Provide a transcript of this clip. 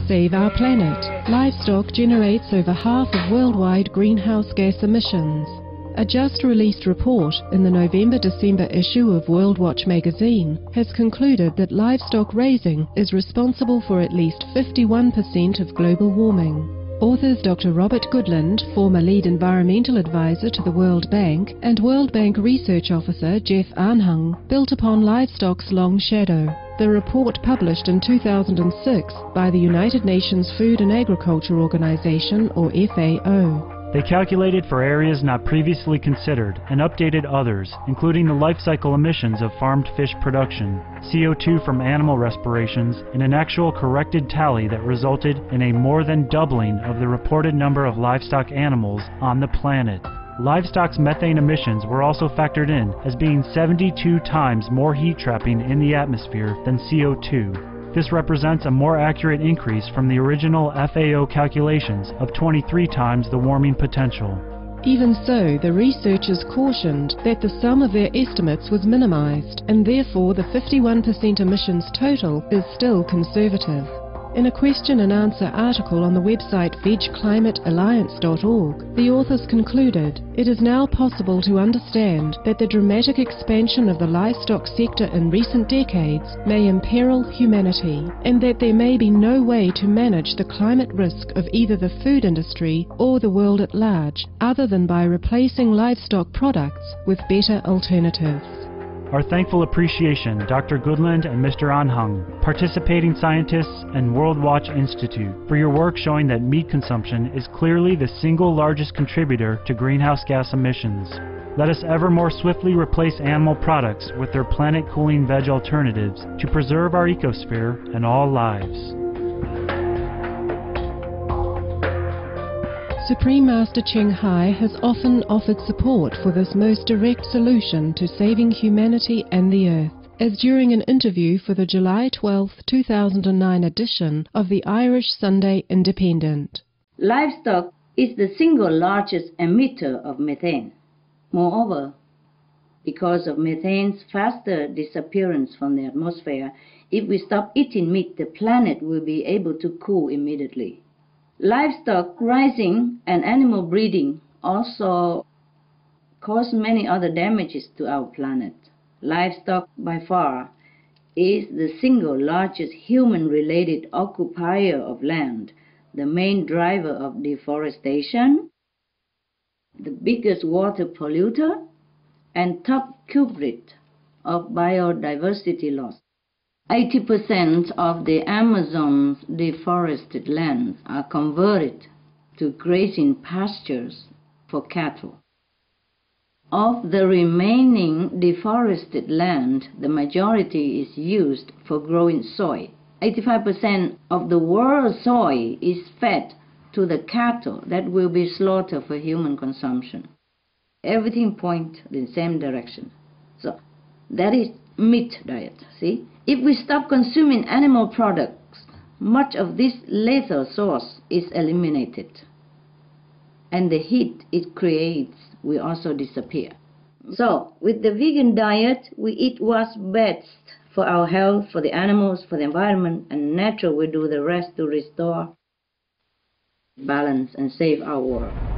save our planet. Livestock generates over half of worldwide greenhouse gas emissions. A just-released report in the November-December issue of World Watch magazine has concluded that livestock raising is responsible for at least 51% of global warming. Authors Dr. Robert Goodland, former lead environmental advisor to the World Bank, and World Bank research officer Jeff Arnhung built upon livestock's long shadow. The report, published in 2006 by the United Nations Food and Agriculture Organization, or FAO. They calculated for areas not previously considered and updated others, including the life cycle emissions of farmed fish production, CO2 from animal respirations, and an actual corrected tally that resulted in a more than doubling of the reported number of livestock animals on the planet. Livestock's methane emissions were also factored in as being 72 times more heat trapping in the atmosphere than CO2. This represents a more accurate increase from the original FAO calculations of 23 times the warming potential. Even so, the researchers cautioned that the sum of their estimates was minimized, and therefore the 51% emissions total is still conservative. In a question and answer article on the website vegclimatealliance.org, the authors concluded, it is now possible to understand that the dramatic expansion of the livestock sector in recent decades may imperil humanity, and that there may be no way to manage the climate risk of either the food industry or the world at large, other than by replacing livestock products with better alternatives. Our thankful appreciation, Dr. Goodland and Mr. Anhang, participating scientists and World Watch Institute, for your work showing that meat consumption is clearly the single largest contributor to greenhouse gas emissions. Let us ever more swiftly replace animal products with their planet-cooling veg alternatives to preserve our ecosphere and all lives. Supreme Master Cheng Hai has often offered support for this most direct solution to saving humanity and the Earth, as during an interview for the July 12, 2009 edition of the Irish Sunday Independent. Livestock is the single largest emitter of methane. Moreover, because of methane's faster disappearance from the atmosphere, if we stop eating meat, the planet will be able to cool immediately. Livestock raising and animal breeding also cause many other damages to our planet. Livestock, by far, is the single largest human-related occupier of land, the main driver of deforestation, the biggest water polluter, and top culprit of biodiversity loss. 80% of the Amazon's deforested lands are converted to grazing pastures for cattle. Of the remaining deforested land, the majority is used for growing soy. 85% of the world's soy is fed to the cattle that will be slaughtered for human consumption. Everything points in the same direction. So that is meat diet, see? If we stop consuming animal products, much of this lethal source is eliminated, and the heat it creates will also disappear. So, with the vegan diet, we eat what's best for our health, for the animals, for the environment, and nature will do the rest to restore balance and save our world.